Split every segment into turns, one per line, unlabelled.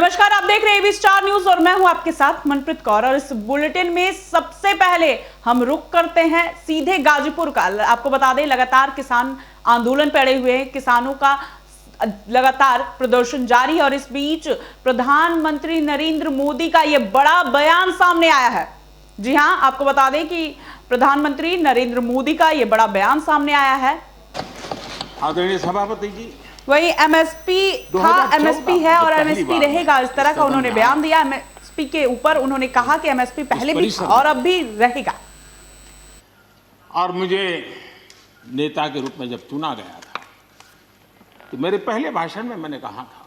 नमस्कार, आप देख रहे हैं एबी स्टार न्यूज और मैं हूं आपके साथ मनप्रीत कौर। और इस बुलेटिन में सबसे पहले हम रुख करते हैं सीधे गाजीपुर का। आपको बता दें, लगातार किसान आंदोलन पड़े हुए हैं, किसानों का लगातार प्रदर्शन जारी है और इस बीच प्रधानमंत्री नरेंद्र मोदी का यह बड़ा बयान सामने आया है। जी हां, आपको बता दें कि प्रधानमंत्री नरेंद्र मोदी का यह बड़ा बयान सामने आया है।
आदरणीय सभापति जी,
वही एमएसपी था, एमएसपी है और एमएसपी रहेगा, इस तरह का उन्होंने बयान दिया। एमएसपी के ऊपर उन्होंने कहा कि एमएसपी पहले भी था और अब भी रहेगा।
और मुझे नेता के रूप में जब चुना गया था तो मेरे पहले भाषण में मैंने कहा था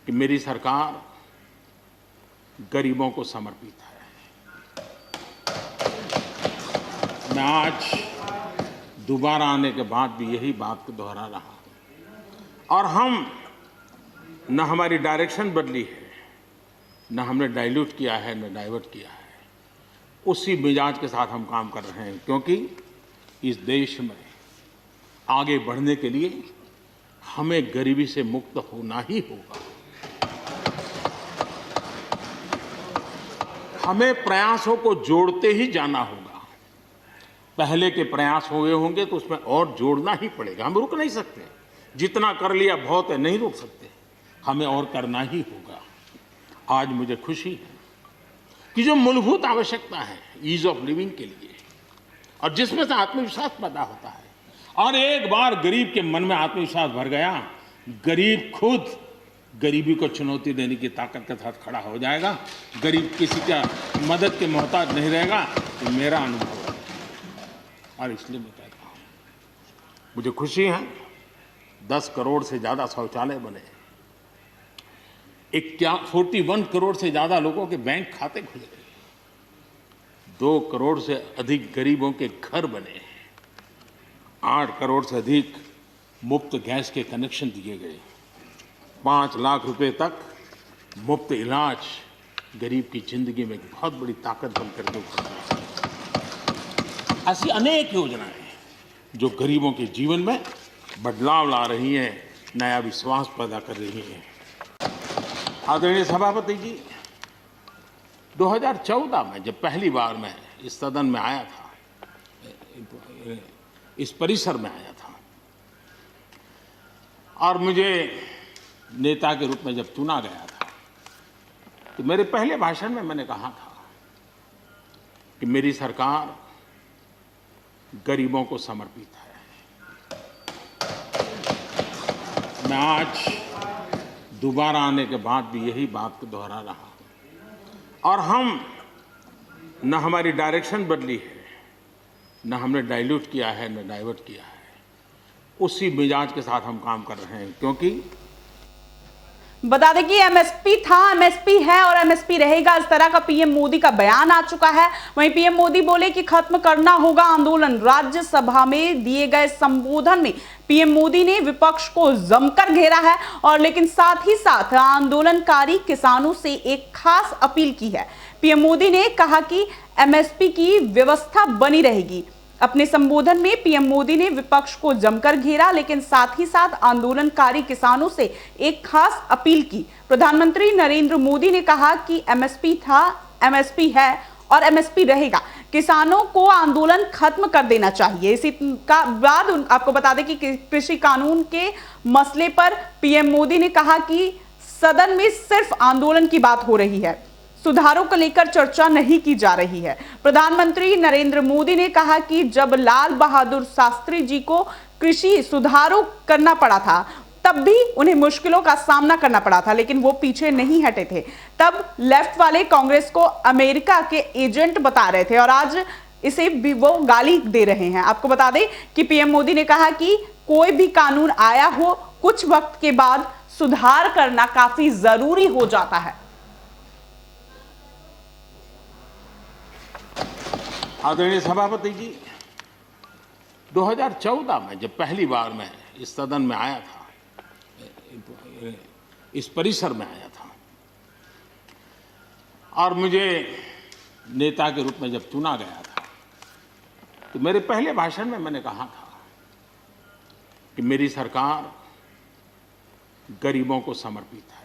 कि मेरी सरकार गरीबों को समर्पित है। मैं आज दोबारा आने के बाद भी यही बात को दोहरा रहा हूं और हम न हमारी डायरेक्शन बदली है, न हमने डाइल्यूट किया है, न डाइवर्ट किया है। उसी मिजाज के साथ हम काम कर रहे हैं, क्योंकि इस देश में आगे बढ़ने के लिए हमें गरीबी से मुक्त होना ही होगा। हमें प्रयासों को जोड़ते ही जाना होगा। पहले के प्रयास हुए होंगे तो उसमें और जोड़ना ही पड़ेगा। हम रुक नहीं सकते, जितना कर लिया बहुत है, नहीं रुक सकते, हमें और करना ही होगा। आज मुझे खुशी है कि जो मूलभूत आवश्यकता है ईज ऑफ लिविंग के लिए, और जिसमें से आत्मविश्वास पैदा होता है, और एक बार गरीब के मन में आत्मविश्वास भर गया, गरीब खुद गरीबी को चुनौती देने की ताकत के साथ खड़ा हो जाएगा। गरीब किसी का मदद के मोहताज नहीं रहेगा। ये मेरा अनुभव है और इसलिए मैं कहता हूँ, मुझे खुशी है 10 करोड़ से ज़्यादा शौचालय बने, 41 करोड़ से ज़्यादा लोगों के बैंक खाते खुले, 2 करोड़ से अधिक गरीबों के घर बने, 8 करोड़ से अधिक मुफ्त गैस के कनेक्शन दिए गए, 5 लाख रुपए तक मुफ्त इलाज गरीब की जिंदगी में बहुत बड़ी ताकत बनकर के उभर रही है। ऐसी अनेक योजनाएं जो गरीबों के जीवन में बदलाव ला रही हैं, नया विश्वास पैदा कर रही हैं। आदरणीय सभापति जी, 2014 में जब पहली बार मैं इस सदन में आया था, इस परिसर में आया था, और मुझे नेता के रूप में जब चुना गया था तो मेरे पहले भाषण में मैंने कहा था कि मेरी सरकार गरीबों को समर्पित है। मैं आज दोबारा आने के बाद भी यही बात को दोहरा रहा हूं और हम न हमारी डायरेक्शन बदली है, न हमने डाइल्यूट किया है, न डाइवर्ट किया है। उसी मिजाज के साथ हम काम कर रहे हैं, क्योंकि
बता दें कि एमएसपी था, एमएसपी है और एमएसपी रहेगा, इस तरह का पीएम मोदी का बयान आ चुका है। वहीं पीएम मोदी बोले कि खत्म करना होगा आंदोलन। राज्यसभा में दिए गए संबोधन में पीएम मोदी ने विपक्ष को जमकर घेरा है और लेकिन साथ ही साथ आंदोलनकारी किसानों से एक खास अपील की है। पीएम मोदी ने कहा कि एमएसपी की व्यवस्था बनी रहेगी। अपने संबोधन में पीएम मोदी ने विपक्ष को जमकर घेरा, लेकिन साथ ही साथ आंदोलनकारी किसानों से एक खास अपील की। प्रधानमंत्री नरेंद्र मोदी ने कहा कि एमएसपी था, एमएसपी है और एमएसपी रहेगा। किसानों को आंदोलन खत्म कर देना चाहिए। इसी का बाद आपको बता दें कि कृषि कानून के मसले पर पीएम मोदी ने कहा कि सदन में सिर्फ आंदोलन की बात हो रही है, सुधारों को लेकर चर्चा नहीं की जा रही है। प्रधानमंत्री नरेंद्र मोदी ने कहा कि जब लाल बहादुर शास्त्री जी को कृषि सुधारों करना पड़ा था, तब भी उन्हें मुश्किलों का सामना करना पड़ा था, लेकिन वो पीछे नहीं हटे थे। तब लेफ्ट वाले कांग्रेस को अमेरिका के एजेंट बता रहे थे और आज इसे भी वो गाली दे रहे हैं। आपको बता दें कि पीएम मोदी ने कहा कि कोई भी कानून आया हो, कुछ वक्त के बाद सुधार करना काफी जरूरी हो जाता है।
आदरणीय सभापति जी, 2014 में जब पहली बार मैं इस सदन में आया था, इस परिसर में आया था, और मुझे नेता के रूप में जब चुना गया था तो मेरे पहले भाषण में मैंने कहा था कि मेरी सरकार गरीबों को समर्पित है।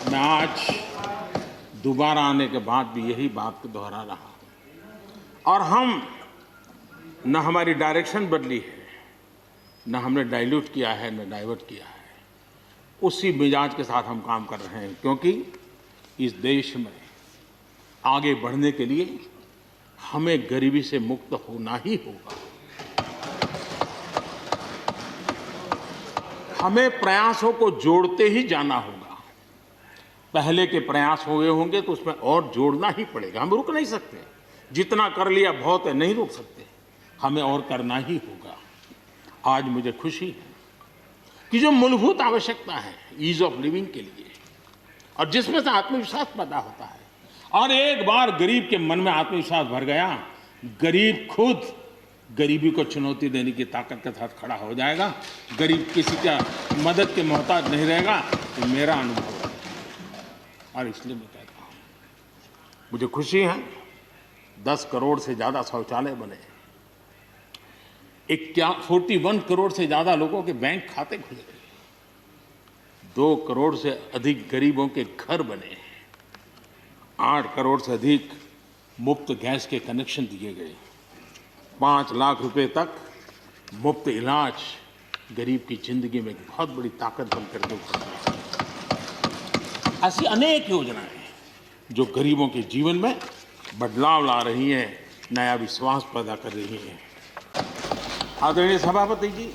मैं आज दोबारा आने के बाद भी यही बात को दोहरा रहा हूं और हम न हमारी डायरेक्शन बदली है, न हमने डाइल्यूट किया है, न डाइवर्ट किया है। उसी मिजाज के साथ हम काम कर रहे हैं, क्योंकि इस देश में आगे बढ़ने के लिए हमें गरीबी से मुक्त होना ही होगा। हमें प्रयासों को जोड़ते ही जाना होगा। पहले के प्रयास हुए होंगे तो उसमें और जोड़ना ही पड़ेगा। हम रुक नहीं सकते। जितना कर लिया बहुत है, नहीं रुक सकते। हमें और करना ही होगा। आज मुझे खुशी है कि जो मूलभूत आवश्यकता है ईज ऑफ लिविंग के लिए, और जिसमें से आत्मविश्वास पैदा होता है, और एक बार गरीब के मन में आत्मविश्वास भर गया, गरीब खुद गरीबी को चुनौती देने की ताकत के साथ खड़ा हो जाएगा। गरीब किसी का मदद के मोहताज नहीं रहेगा। ये मेरा अनुभव है और इसलिए मैं कहता हूँ, मुझे खुशी है 10 करोड़ से ज़्यादा शौचालय बने, 41 करोड़ से ज़्यादा लोगों के बैंक खाते खुले, 2 करोड़ से अधिक गरीबों के घर बने, 8 करोड़ से अधिक मुफ्त गैस के कनेक्शन दिए गए, 5 लाख रुपए तक मुफ्त इलाज गरीब की जिंदगी में एक बहुत बड़ी ताकत बन करके उभर रही है। ऐसी अनेक योजनाएं जो गरीबों के जीवन में बदलाव ला रही हैं, नया विश्वास पैदा कर रही हैं। आदरणीय सभापति जी,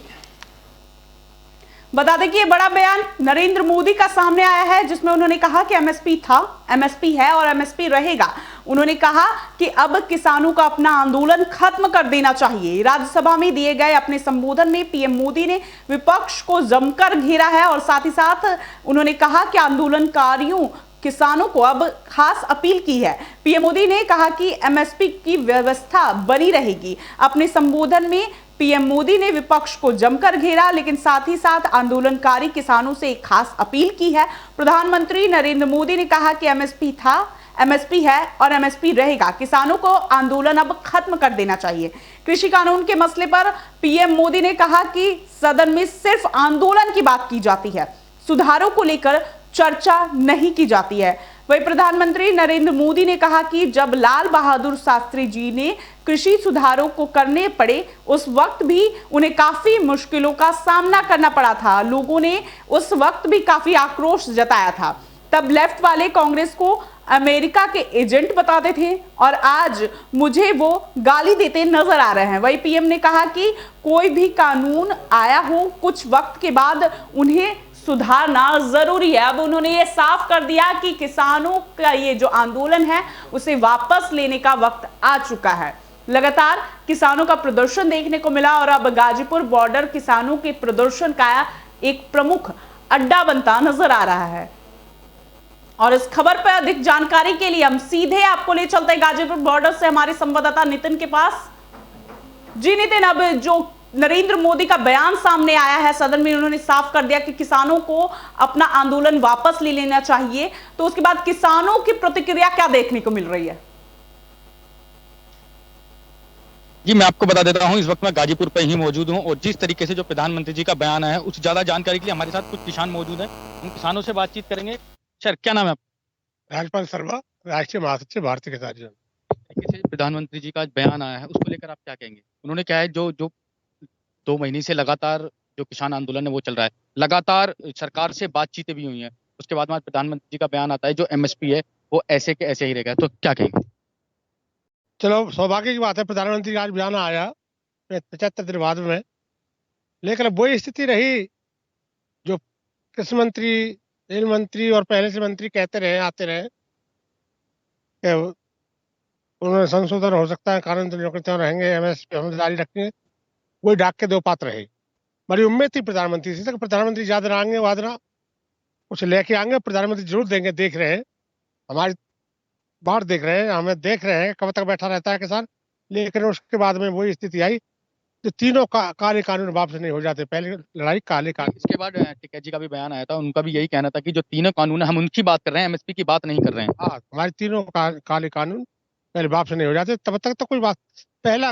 बता दें कि ये बड़ा बयान नरेंद्र मोदी का सामने आया है, जिसमें उन्होंने कहा कि एमएसपी था, एमएसपी है और एमएसपी रहेगा। उन्होंने कहा कि अब किसानों का अपना आंदोलन खत्म कर देना चाहिए। राज्यसभा में दिए गए अपने संबोधन में पीएम मोदी ने विपक्ष को जमकर घेरा है और साथ ही साथ उन्होंने कहा कि आंदोलनकारियों किसानों को अब खास अपील की है। पीएम मोदी ने कहा कि एमएसपी की व्यवस्था बनी रहेगी। अपने संबोधन में पीएम मोदी ने विपक्ष को जमकर घेरा, लेकिन साथ ही साथ आंदोलनकारी किसानों से एक खास अपील की है। प्रधानमंत्री नरेंद्र मोदी ने कहा कि एमएसपी था, एमएसपी है और एमएसपी रहेगा। किसानों को आंदोलन अब खत्म कर देना चाहिए। कृषि कानून के मसले पर पीएम मोदी ने कहा कि सदन में सिर्फ आंदोलन की बात की जाती है, सुधारों को लेकर चर्चा नहीं की जाती है। वहीं प्रधानमंत्री नरेंद्र मोदी ने कहा कि जब लाल बहादुर शास्त्री जी ने कृषि सुधारों को करने पड़े, उस वक्त भी उन्हें काफी मुश्किलों का सामना करना पड़ा था। लोगों ने उस वक्त भी काफी आक्रोश जताया था। तब लेफ्ट वाले कांग्रेस को अमेरिका के एजेंट बताते थे और आज मुझे वो गाली देते नजर आ रहे हैं। वही पीएम ने कहा कि कोई भी कानून आया हो, कुछ वक्त के बाद उन्हें सुधारना जरूरी है। अब उन्होंने ये साफ कर दिया कि किसानों का ये जो आंदोलन है उसे वापस लेने का वक्त आ चुका है। लगातार किसानों का प्रदर्शन देखने को मिला और अब गाजीपुर बॉर्डर किसानों के प्रदर्शन का एक प्रमुख अड्डा बनता नजर आ रहा है। और इस खबर पर अधिक जानकारी के लिए हम सीधे आपको ले चलते हैं गाजीपुर बॉर्डर से हमारे संवाददाता नितिन के पास। जी नितिन, अब जो नरेंद्र मोदी का बयान सामने आया है सदन में, उन्होंने साफ कर दिया कि किसानों को अपना आंदोलन वापस ले लेना चाहिए, तो उसके बाद किसानों की प्रतिक्रिया क्या देखने को मिल रही है?
जी मैं आपको बता देता हूं, इस वक्त मैं गाजीपुर पे ही मौजूद हूं और जिस तरीके से जो प्रधानमंत्री जी का बयान आया है, उस ज्यादा जानकारी के लिए हमारे साथ कुछ किसान मौजूद हैं। उन किसानों से बातचीत करेंगे। सर, क्या नाम है आपका?
राजपाल शर्मा, राष्ट्रीय महासचिव भारतीय किसान यूनियन।
तरीके से प्रधानमंत्री जी का आज बयान आया है, उसको लेकर आप क्या कहेंगे? उन्होंने क्या है, जो 2 महीने से लगातार जो किसान आंदोलन है वो चल रहा है, लगातार सरकार से बातचीतें भी हुई हैं, उसके बाद प्रधानमंत्री जी का बयान आता है जो एमएसपी है वो ऐसे के ऐसे ही रहेगा, तो क्या कहेंगे?
चलो, सौभाग्य की बात है प्रधानमंत्री का आज बयान आया 75 दिन बाद में, लेकिन अब वही स्थिति रही जो कृषि मंत्री, रेल मंत्री और पहले से मंत्री कहते रहे, आते रहे कि उन्होंने संशोधन हो सकता है, कानून तो रहेंगे, एमएसपी हम जारी रखेंगे। वही डाक के 2 पात्र रहे। बड़ी उम्मीद थी प्रधानमंत्री से, प्रधानमंत्री याद आएंगे, वादना कुछ लेके आएंगे, प्रधानमंत्री जरूर देंगे। देख रहे हैं, हमारी बाहर देख रहे हैं, हमें देख रहे हैं कब तक बैठा रहता है किसान। लेकिन उसके बाद में वही स्थिति आई, जो तीनों काले कानून वापस नहीं हो जाते। पहले लड़ाई काले कानून।
इसके बाद टिकैत जी का भी बयान आया था, उनका भी यही कहना था कि जो तीनों कानून है हम उनकी बात कर रहे हैं, एमएसपी की बात नहीं कर रहे हैं।
हाँ, हमारे तीनों काले कानून पहले वापस नहीं हो जाते, तब तक तो कोई बात। पहला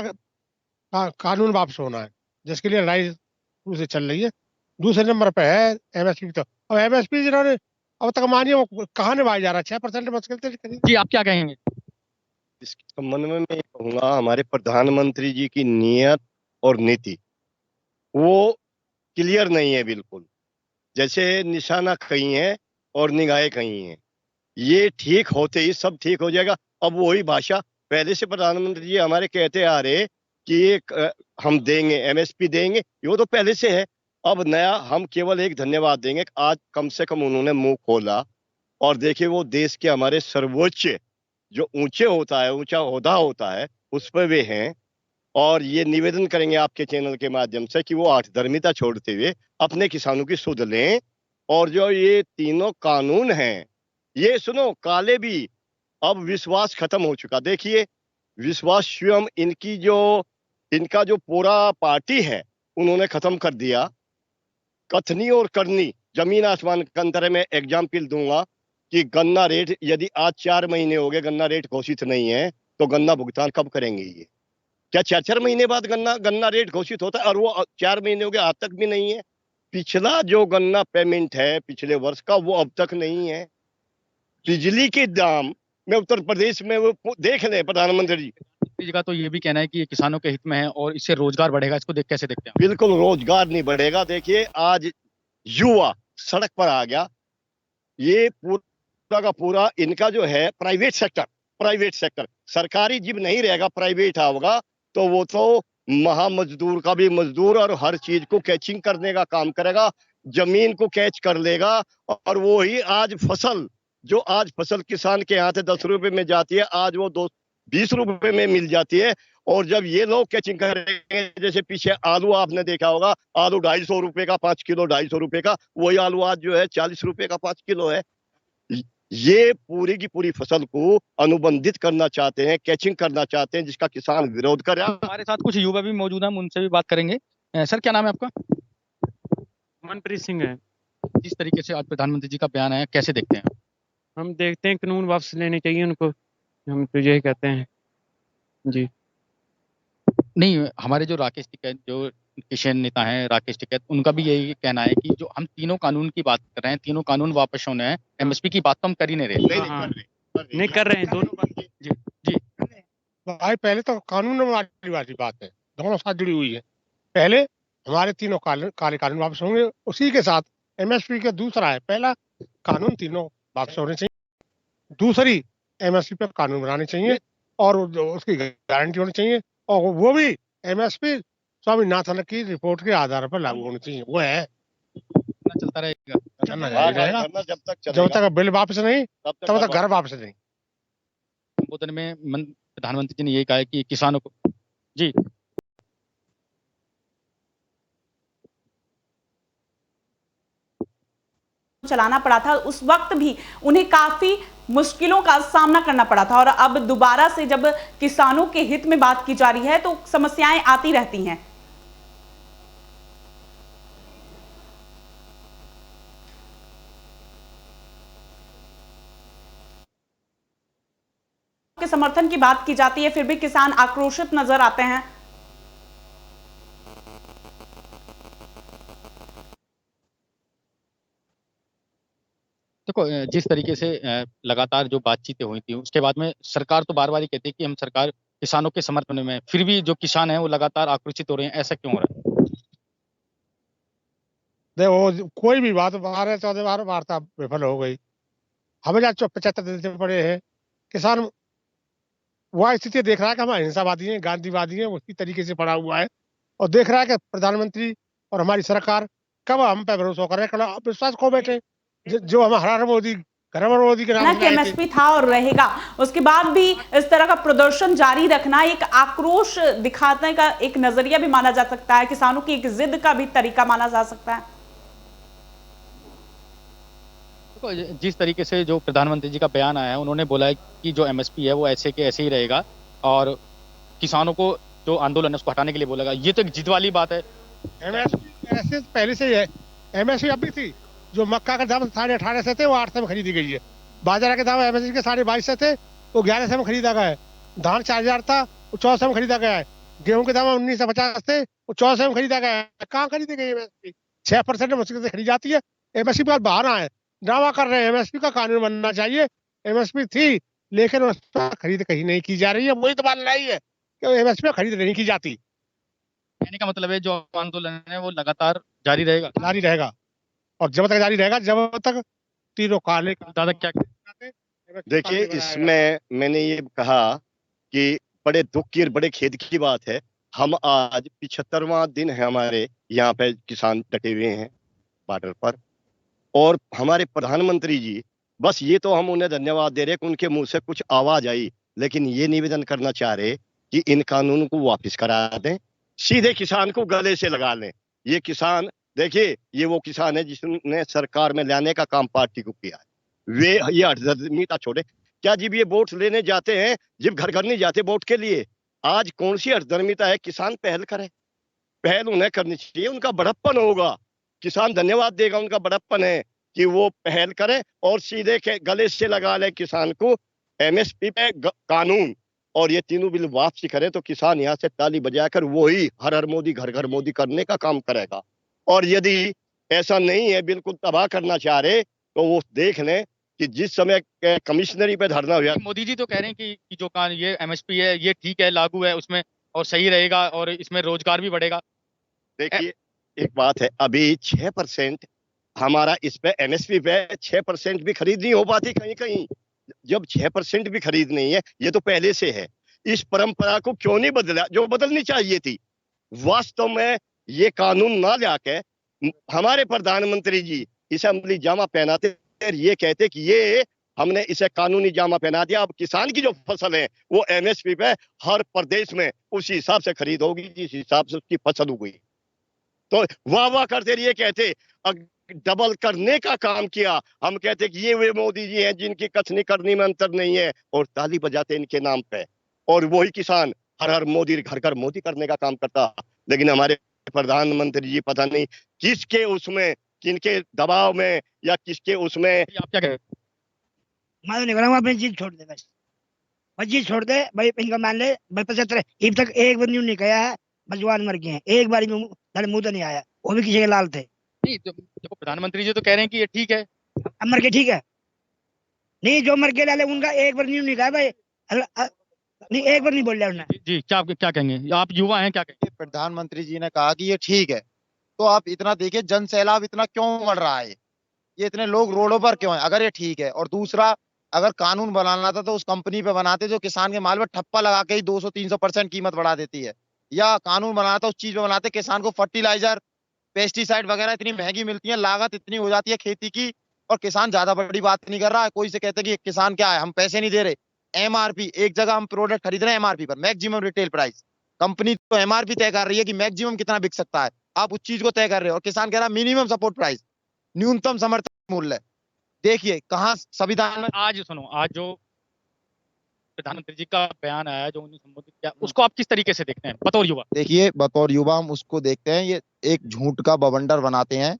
कानून वापस होना है, जिसके लिए लड़ाई शुरू से चल रही है। दूसरे नंबर पे है एमएसपी। तो अब एमएसपी जिन्होंने अब तक मानिए वो कहाँ निभाया जा रहा है, 6% मुश्किल से करीब।
जी, आप क्या कहेंगे?
इस संबंध में मैं ये कहूंगा, हमारे प्रधानमंत्री जी की नीयत और नीति वो क्लियर नहीं है बिल्कुल। जैसे निशाना कहीं है और निगाहें कहीं हैं। ये ठीक होते ही सब ठीक हो जाएगा। अब वही भाषा पहले से प्रधानमंत्री जी हमारे कहते आ रहे कि हम देंगे, एमएसपी देंगे, वो तो पहले से है। अब नया हम केवल एक धन्यवाद देंगे, आज कम से कम उन्होंने मुंह खोला और देखिए वो देश के हमारे सर्वोच्च जो ऊंचे होता है, ऊंचा ओहदा होता है, उस पर वे हैं। और ये निवेदन करेंगे आपके चैनल के माध्यम से कि वो आठधर्मिता छोड़ते हुए अपने किसानों की सुध लें। और जो ये तीनों कानून हैं, ये सुनो, काले भी अब विश्वास खत्म हो चुका। देखिए विश्वास स्वयं इनका जो पूरा पार्टी है उन्होंने खत्म कर दिया। कथनी और करनी जमीन आसमान का अंतर है। मैं एग्जाम्पल दूंगा कि गन्ना रेट यदि आज 4 महीने हो गए गन्ना रेट घोषित नहीं है, तो गन्ना भुगतान कब करेंगे? ये क्या 4-4 महीने बाद गन्ना रेट घोषित होता है? और वो 4 महीने हो गए आज तक भी नहीं है। पिछला जो गन्ना पेमेंट है पिछले वर्ष का, वो अब तक नहीं है। बिजली के दाम में उत्तर प्रदेश में वो देख लें प्रधानमंत्री
जी का तो ये भी कहना है कि ये किसानों के हित में है और इससे रोजगार बढ़ेगा। इसको कैसे देखते हैं?
बिल्कुल रोजगार नहीं बढ़ेगा। देखिए आज युवा सड़क पर आ गया। ये पूरा का पूरा इनका जो है प्राइवेट सेक्टर, सरकारी जब नहीं रहेगा, प्राइवेट होगा, तो वो तो महामजदूर का भी मजदूर और हर चीज को कैचिंग करने का काम करेगा, जमीन को कैच कर लेगा। और वो ही आज फसल किसान के यहाँ से 10 रुपए में जाती है, आज वो 20 रुपए में मिल जाती है। और जब ये लोग कैचिंग करेंगे, जैसे पीछे आलू आपने देखा होगा, आलू 250 रुपए का 5 किलो, 250 रुपए का, वही आलू आज जो है 40 रुपए का 5 किलो है। ये पूरी की पूरी फसल को अनुबंधित करना चाहते हैं, कैचिंग करना चाहते हैं, जिसका किसान विरोध कर रहा है।
हमारे साथ कुछ युवा भी मौजूद हैं, हम उनसे भी बात करेंगे। सर, क्या नाम है आपका?
मनप्रीत सिंह है।
जिस तरीके से आज प्रधानमंत्री जी का बयान आया, कैसे देखते हैं?
हम देखते हैं कानून वापस लेने चाहिए उनको, हम तो यही कहते हैं जी।
नहीं, हमारे जो राकेश टिकैत, जो किसान नेता हैं राकेश टिकैत, उनका भी यही कहना है कि जो हम तीनों कानून की बात कर रहे हैं, तीनों कानून वापस होने हैं, एमएसपी की बात तो हम कर ही नहीं रहे।
नहीं कर रहे हैं दोनों बात।
जी
भाई पहले तो कानून वाली बात है, दोनों साथ जुड़ी हुई है। पहले हमारे तीनों काले कानून वापस होंगे, उसी के साथ एमएसपी का दूसरा है। पहला कानून तीनों वापस होने चाहिए, दूसरी एमएसपी पर कानून बनाने चाहिए और उसकी गारंटी होनी चाहिए, और वो भी एमएसपी स्वामीनाथन की रिपोर्ट के आधार पर लागू होनी चाहिए। वो है
चलता रहेगा,
चलना रहेगा जब तक बिल वापस नहीं, तब तक घर वापस नहीं।
संबोधन में प्रधानमंत्री जी ने यही कहा है कि किसानों को जी
चलाना पड़ा था, उस वक्त भी उन्हें काफी मुश्किलों का सामना करना पड़ा था। और अब दोबारा से जब किसानों के हित में बात की जा रही है तो समस्याएं आती रहती हैं। के समर्थन की बात की जाती है, फिर भी किसान आक्रोशित नजर आते हैं।
देखो, जिस तरीके से लगातार जो बातचीतें हुई थी, उसके बाद में सरकार तो बार-बार ही कहती है कि हम सरकार किसानों के समर्थन में है, फिर भी जो किसान हैं वो लगातार आक्रोशित हो रहे हैं। ऐसा क्यों हो रहा है?
देखो कोई भी बात 12-14 बार वार्ता विफल हो गई। हमें जहाँ 75 दिन से पड़े हैं, किसान वह स्थिति देख रहा है कि हम अहिंसावादी हैं, गांधीवादी हैं, उसी तरीके से पड़ा हुआ है और देख रहा है कि प्रधानमंत्री और हमारी सरकार कब हम पे भरोसा कर रहे हैं, कल विश्वास खो बैठे। जो हम हरार मोदी के नाम
कि एमएसपी था और रहेगा, उसके बाद भी इस तरह का प्रदर्शन जारी रखना एक आक्रोश दिखाने का एक नजरिया भी माना जा सकता है, किसानों की एक जिद का भी तरीका माना जा सकता है।
जिस तरीके से जो प्रधानमंत्री जी का बयान आया है, उन्होंने बोला है कि जो एमएसपी है वो ऐसे के ऐसे ही रहेगा और किसानों को जो आंदोलन है उसको हटाने के लिए बोलेगा। ये तो एक जिद वाली बात है।
एमएसपी ऐसे पहले से ही है। एमएसपी अभी थी, जो मक्का का दाम 18.5 से थे वो 8 से में खरीदी गई है। बाजरा के दाम एमएसपी के 22.5 से थे, वो 11 से में खरीदा गया है। धान 4000 था, वो 14 से में खरीदा गया है। गेहूं के दाम 1950 थे, वो 14 से में खरीदा गया है। कहाँ खरीदी गई एमएसपी? 6% मुश्किल से खरीदी जाती है। एमएसपी पर बहाना है, दावा कर रहे हैं एमएसपी का कानून बनना चाहिए। एमएसपी थी लेकिन उस पर खरीद कहीं नहीं की जा रही है। वही तो बात नहीं है कि एमएसपी पर खरीद नहीं की जाती।
कहने का मतलब है जो आंदोलन है वो लगातार जारी रहेगा।
जारी रहेगा और जब तक जारी रहेगा, जब तक तीनों काले
दादा क्या
देखिए, इसमें मैंने ये कहा कि बड़े दुख की और बड़े खेद की बात है, हम आज 75वां दिन है हमारे यहाँ पे किसान डटे हुए हैं बॉर्डर पर, और हमारे प्रधानमंत्री जी, बस ये तो हम उन्हें धन्यवाद दे रहे हैं कि उनके मुंह से कुछ आवाज आई, लेकिन ये निवेदन करना चाह रहे कि इन कानूनों को वापस करा दें, सीधे किसान को गले से लगा लें। ये किसान, देखिए, ये वो किसान है जिसने सरकार में लाने का काम पार्टी को किया है। वे ये हठधर्मिता छोड़े। क्या जब ये वोट लेने जाते हैं, जब घर घर नहीं जाते वोट के लिए, आज कौन सी हठधर्मिता है? किसान पहल करे, पहल उन्हें करनी चाहिए, उनका बड़प्पन होगा, किसान धन्यवाद देगा, उनका बड़प्पन है कि वो पहल करें और सीधे के गले से लगा ले किसान को एमएसपी पे कानून, और ये तीनों बिल वापसी करें तो किसान यहाँ से ताली बजाकर वही हर हर मोदी घर घर मोदी करने का काम करेगा। और यदि ऐसा नहीं है, बिल्कुल तबाह करना चाह रहे, तो वो देख लें कि जिस समय कमिश्नरी पे धरना हुआ,
मोदी जी तो कह रहे हैं कि जो ये एमएसपी है ये ठीक है, लागू है उसमें और सही रहेगा और इसमें रोजगार भी बढ़ेगा।
देखिए एक बात है, अभी 6% हमारा इस पे एमएसपी पे 6% भी खरीद नहीं हो पाती कहीं कहीं। जब 6% भी खरीद नहीं है, ये तो पहले से है, इस परंपरा को क्यों नहीं बदला जो बदलनी चाहिए थी? वास्तव में ये कानून ना लाके हमारे प्रधानमंत्री जी इसे अमली जामा पहनाते और ये कहते कि ये हमने इसे कानूनी जामा पहना दिया, अब किसान की जो फसल है वो एमएसपी पे हर प्रदेश में उसी हिसाब से खरीद होगी जिस हिसाब से उसकी फसल उगी। तो वाह वाह करते रहिए, कहते डबल करने का काम किया। हम कहते कि ये वे मोदी जी हैं जिनकी कथनी करनी में अंतर नहीं है, और ताली बजाते इनके नाम पे, और वही किसान हर हर मोदी घर घर मोदी करने का काम करता। लेकिन हमारे प्रधानमंत्री जी पता नहीं किसके उसमें, किनके दबाव में या किसके उसमें।
आप क्या कहें?
मैं तो नहीं करूँगा, अपनी चीज छोड़ दे बस चीज छोड़ दे भाई। इनका मान ले भाई 75 अब तक एक बार न्यू नहीं कहा है, बस जवान मर गए हैं, एक बार मुंह तो नहीं आया, वो भी किसी के लाल थे।
नहीं, देखो प्रधानमंत्री जी तो कह रहे हैं कि ये ठीक है।
अब मर के ठीक है, नहीं जो मर के लाले उनका एक बार न्यू नहीं कहा भाई, नहीं एक बार नहीं बोल रहा उन्होंने।
जी क्या कहेंगे? आप युवा हैं, क्या कहेंगे?
प्रधानमंत्री जी ने कहा कि ये ठीक है, तो आप इतना देखिए जन सैलाब इतना क्यों बढ़ रहा है, ये इतने लोग रोडों पर क्यों हैं अगर ये ठीक है। और दूसरा, अगर कानून बनाना था तो उस कंपनी पे बनाते जो किसान के माल में ठप्पा लगा के ही 200-300% कीमत बढ़ा देती है, या कानून बनाना था उस चीज पे बनाते किसान को फर्टिलाइजर पेस्टिसाइड वगैरह इतनी महंगी मिलती है, लागत इतनी हो जाती है खेती की, और किसान ज्यादा बड़ी बात नहीं कर रहा है। कोई से कहते कि किसान क्या है, हम पैसे नहीं दे रहे, एमआरपी, एक जगह हम प्रोडक्ट खरीद रहे हैं एमआरपी पर, मैक्सिमम रिटेल प्राइस, कंपनी तो एमआरपी तय कर रही है कि मैक्सिमम कितना बिक सकता है, आप उस चीज को तय कर रहे हो, और किसान कह रहा है मिनिमम सपोर्ट प्राइस, न्यूनतम समर्थन मूल्य। देखिए कहाँ संविधान में।
आज सुनो, आज जो प्रधानमंत्री जी का बयान आया जो उन्होंने संबोधित किया, उसको आप किस तरीके से देखते हैं बतौर युवा?
देखिए बतौर युवा हम उसको देखते हैं, ये एक झूठ का बवंडर बनाते हैं,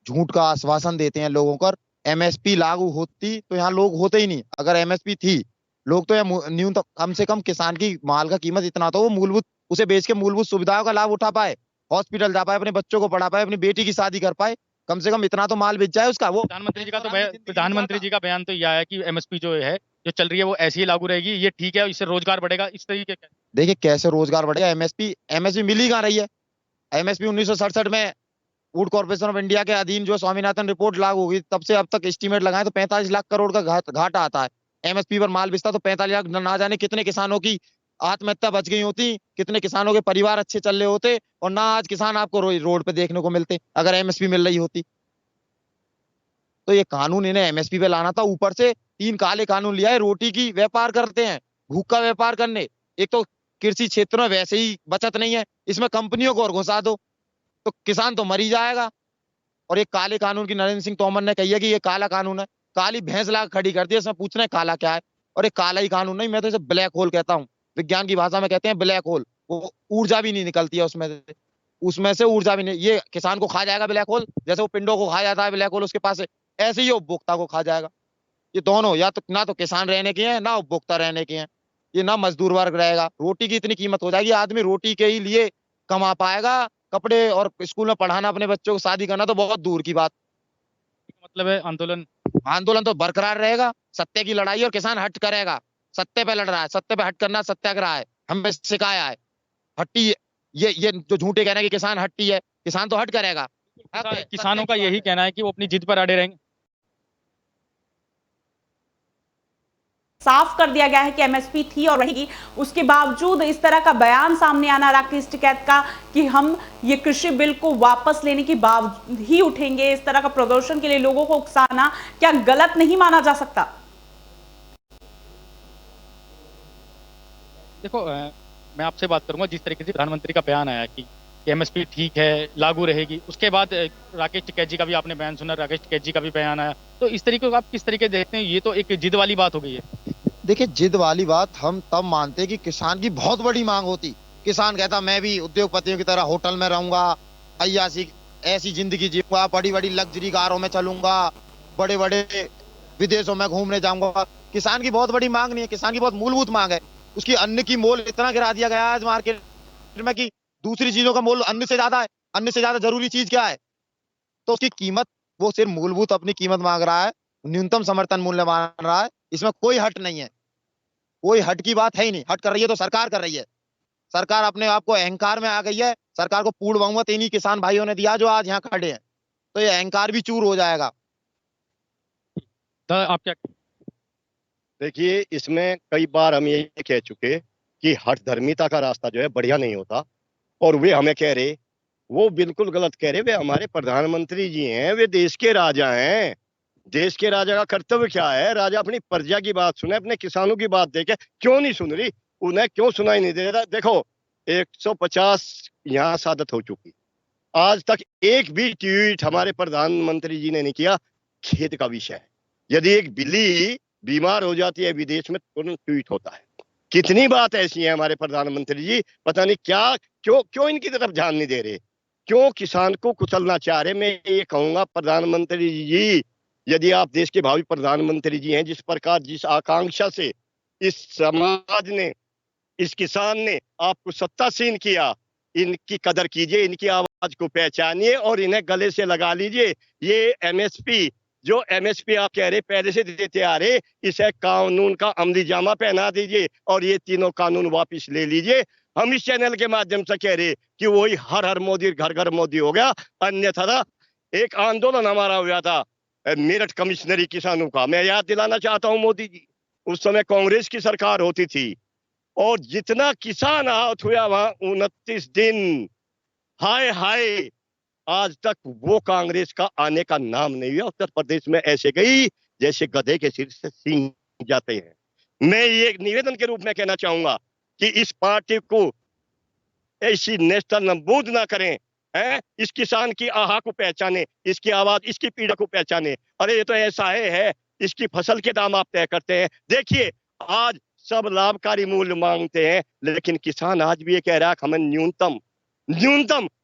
झूठ का आश्वासन देते हैं लोगों को। एमएसपी लागू होती तो यहाँ लोग होते ही नहीं, अगर एमएसपी थी लोग तो यहाँ न्यूनतम कम से कम किसान की माल का कीमत इतना तो वो मूलभूत उसे बेच के मूलभूत सुविधाओं का लाभ उठा पाए, हॉस्पिटल जा पाए, अपने बच्चों को पढ़ा पाए, अपनी बेटी की शादी कर पाए, कम से कम इतना तो माल बेच जाए उसका। वो
प्रधानमंत्री जी का बयान तो यह है कि एमएसपी जो है जो चल रही है वो ऐसी ही लागू रहेगी, ये ठीक है, इससे रोजगार बढ़ेगा, इस तरीके का।
देखिए कैसे रोजगार बढ़ेगा, एमएसपी मिल ही कहाँ रही है। एमएसपी 1967 में फूड कॉर्पोरेशन ऑफ इंडिया के अधीन जो स्वामीनाथन रिपोर्ट लागू हुई, तब से अब तक एस्टीमेट लगाए तो 45 लाख करोड़ का घाटा आता है। एमएसपी पर माल बिकता तो 45 लाख, ना जाने कितने किसानों की आत्महत्या बच गई होती, कितने किसानों के परिवार अच्छे चल रहे होते, और ना आज किसान आपको रोड पे देखने को मिलते अगर एमएसपी मिल रही होती। तो ये कानून इन्हें एमएसपी पे लाना था, ऊपर से 3 काले कानून लिया है, रोटी की व्यापार करते हैं, भूख का व्यापार करने। एक तो कृषि क्षेत्र में वैसे ही बचत नहीं है, इसमें कंपनियों को और घुसा दो तो किसान तो मर ही जाएगा। और एक काले कानून की नरेंद्र सिंह तोमर ने कही है कि ये काला कानून है, काली भैंस ला खड़ी कर दी, इसमें पूछना है काला क्या है, और एक काला ही कानून नहीं, मैं तो इसे ब्लैक होल कहता हूँ, विज्ञान की भाषा में कहते हैं ब्लैक होल। वो ऊर्जा भी नहीं निकलती है उसमें से ऊर्जा भी नहीं, ये किसान को खा जाएगा ब्लैक होल, जैसे वो पिंडों को खा जाता है ब्लैक होल उसके पास, ऐसे ही उपभोक्ता को खा जाएगा। ये दोनों या तो ना तो किसान रहने के हैं ना उपभोक्ता रहने के हैं, ये ना मजदूर वर्ग रहेगा। रोटी की इतनी कीमत हो जाएगी, आदमी रोटी के ही लिए कमा पाएगा, कपड़े और स्कूल में पढ़ाना अपने बच्चों को, शादी करना तो बहुत दूर की बात।
मतलब है आंदोलन
आंदोलन तो बरकरार रहेगा, सत्य की लड़ाई और किसान हट करेगा। सत्य पे लड़ रहा है, सत्य पे हट करना सत्याग्रह है, हमें सिखाया है। हट्टी ये जो झूठे कहना है कि किसान हट्टी है, किसान तो हट करेगा।
किसानों का यही कहना है कि वो अपनी जिद पर अड़े रहेंगे।
साफ कर दिया गया है कि एमएसपी थी और रहेगी, उसके बावजूद इस तरह का बयान सामने आना राकेश टिकैत का कि हम ये कृषि बिल को वापस लेने के बावजूद ही उठेंगे, इस तरह का प्रदर्शन के लिए लोगों को उकसाना क्या गलत नहीं माना जा सकता?
देखो मैं आपसे बात करूंगा, जिस तरीके से प्रधानमंत्री का बयान आया कि एमएसपी ठीक है, लागू रहेगी, उसके बाद राकेश टिकैत जी का भी आपने बयान सुना, राकेश टिकैत जी का भी बयान आया, तो इस तरीके को आप किस तरीके देखते हैं? ये तो एक जिद वाली बात हो गई है।
देखिए, जिद वाली बात हम तब मानते हैं कि किसान की बहुत बड़ी मांग होती। किसान कहता मैं भी उद्योगपतियों की तरह होटल में रहूंगा, अय्यासी ऐसी जिंदगी जीऊंगा, बड़ी बड़ी लग्जरी कारों में चलूंगा, बड़े बड़े विदेशों में घूमने जाऊंगा। किसान की बहुत बड़ी मांग नहीं है, किसान की बहुत मूलभूत मांग है। उसकी अन्न की मोल इतना गिरा दिया गया है आज मार्केट में कि दूसरी चीजों का मोल अन्न से ज्यादा है। अन्न से ज्यादा जरूरी चीज क्या है? तो उसकी कीमत, वो सिर्फ मूलभूत अपनी कीमत मांग रहा है, न्यूनतम समर्थन मूल्य मांग रहा है। इसमें कोई हट नहीं है, कोई हट की बात है ही नहीं। हट कर रही है तो सरकार कर रही है। सरकार अपने आप को अहंकार में आ गई है। सरकार को पूर्ण बहुमत इन्हीं किसान भाइयों ने दिया जो आज यहाँ खड़े हैं, तो ये अहंकार भी चूर हो जाएगा।
तो आप क्या?
देखिए, इसमें कई बार हम ये कह चुके कि हठधर्मिता का रास्ता जो है बढ़िया नहीं होता, और वे हमें कह रहे, वो बिल्कुल गलत कह रहे। वे हमारे प्रधानमंत्री जी हैं, वे देश के राजा हैं। देश के राजा का कर्तव्य क्या है? राजा अपनी प्रजा की बात सुने, अपने किसानों की बात देखे। क्यों नहीं सुन रही? उन्हें क्यों सुनाई नहीं दे रहा? देखो, 150 यहाँ शहादत हो चुकी, आज तक एक भी ट्वीट हमारे प्रधानमंत्री जी ने नहीं किया। खेत का विषय है, यदि एक बिल्ली बीमार हो जाती है विदेश में, तुरंत ट्वीट होता है। कितनी बात ऐसी है हमारे प्रधानमंत्री जी, पता नहीं क्या, क्यों इनकी तरफ ध्यान नहीं दे रहे, क्यों किसान को कुचलना चाह रहे। मैं ये कहूंगा प्रधानमंत्री जी, यदि आप देश के भावी प्रधानमंत्री जी हैं, जिस प्रकार जिस आकांक्षा से इस समाज ने, इस किसान ने आपको सत्तासीन किया, इनकी कदर कीजिए, इनकी आवाज को पहचानिए और इन्हें गले से लगा लीजिए। ये एमएसपी, जो एमएसपी आप कह रहे पहले से देते आ रहे, इसे कानून का अमली जामा पहना दीजिए और ये तीनों कानून वापस ले लीजिए। हम इस चैनल के माध्यम से कह रहे कि वही हर हर मोदी, घर घर मोदी हो गया। अन्यथा एक आंदोलन हमारा हुआ था मेरठ कमिश्नरी किसानों का, मैं याद दिलाना चाहता हूं मोदी जी, उस समय कांग्रेस की सरकार होती थी, और जितना किसान आहत हुआ वहां 29 दिन, हाय हाय, आज तक वो कांग्रेस का आने का नाम नहीं हुआ। उत्तर प्रदेश में ऐसे गई जैसे गधे के सिर से सींग जाते हैं। मैं ये एक निवेदन के रूप में कहना चाहूंगा कि इस पार्टी को ऐसी नेशनल नबूद ना करें, है? इस किसान की आहा को पहचाने, इसकी आवाज, इसकी पीड़ा को पहचाने। अरे ये तो ऐसा है, इसकी फसल के दाम आप तय करते हैं। देखिए, आज सब लाभकारी मूल्य मांगते हैं, लेकिन किसान आज भी ये कह रहा है हमें न्यूनतम,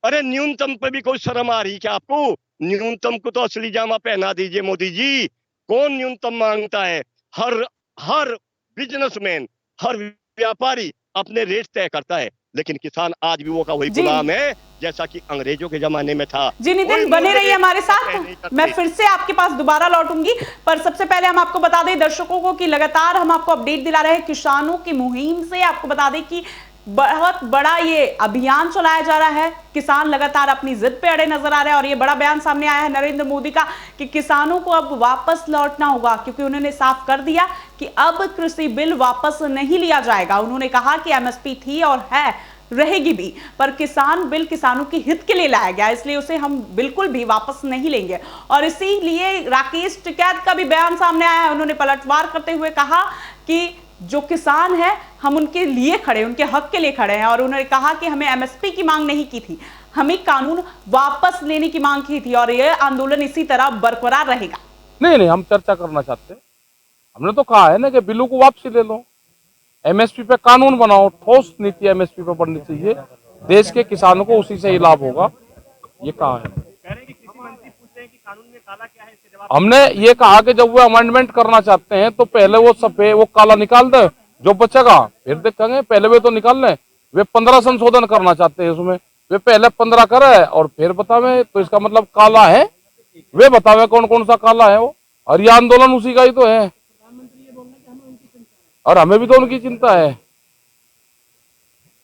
अरे न्यूनतम पे भी कोई शर्म आ रही क्या आपको? न्यूनतम को तो असली जामा पहना दीजिए मोदी जी। कौन न्यूनतम मांगता है? हर बिजनेसमैन, हर व्यापारी अपने रेट तय करता है, लेकिन किसान आज भी वो का वही गुलाम है जैसा कि अंग्रेजों के जमाने में था।
जी नितिन, बने रहिए हमारे साथ, मैं फिर से आपके पास दोबारा लौटूंगी, पर सबसे पहले हम आपको बता दें दर्शकों को कि लगातार हम आपको अपडेट दिला रहे हैं किसानों की मुहिम से। आपको बता दें कि बहुत बड़ा ये अभियान चलाया जा रहा है, किसान लगातार अपनी जिद पे अड़े नजर आ रहे हैं, और ये बड़ा बयान सामने आया है नरेंद्र मोदी का कि किसानों को अब वापस लौटना होगा, क्योंकि उन्होंने साफ कर दिया कि अब कृषि बिल वापस नहीं लिया जाएगा। उन्होंने कहा कि एमएसपी थी और है, रहेगी भी, पर किसान बिल किसानों के हित के लिए लाया गया, इसलिए उसे हम बिल्कुल भी वापस नहीं लेंगे। और इसीलिए राकेश टिकैत का भी बयान सामने आया है। उन्होंने पलटवार करते हुए कहा कि जो किसान है हम उनके लिए खड़े, उनके हक के लिए खड़े हैं, और उन्होंने कहा कि हमें एमएसपी की मांग नहीं की थी, हमें कानून वापस लेने की मांग की थी, और यह आंदोलन इसी तरह बरकरार रहेगा।
नहीं, हम चर्चा करना चाहते हैं। हमने तो कहा है ना कि बिलों को वापसी ले लो, एमएसपी पे कानून बनाओ, ठोस नीति एमएसपी पे बननी चाहिए, देश के किसानों को उसी से ही लाभ होगा, ये कहा है। हमने ये कहा कि जब वो अमेंडमेंट करना चाहते हैं तो पहले वो सफेद, वो काला निकाल दे, जो बचेगा फिर देखेंगे। पहले वे तो निकाल लें। वे 15 संशोधन करना चाहते हैं उसमें, वे पहले 15 करे और फिर बतावे, तो इसका मतलब काला है, वे बतावे कौन कौन सा काला है वो। और ये आंदोलन उसी का ही तो है, और हमें भी तो उनकी चिंता है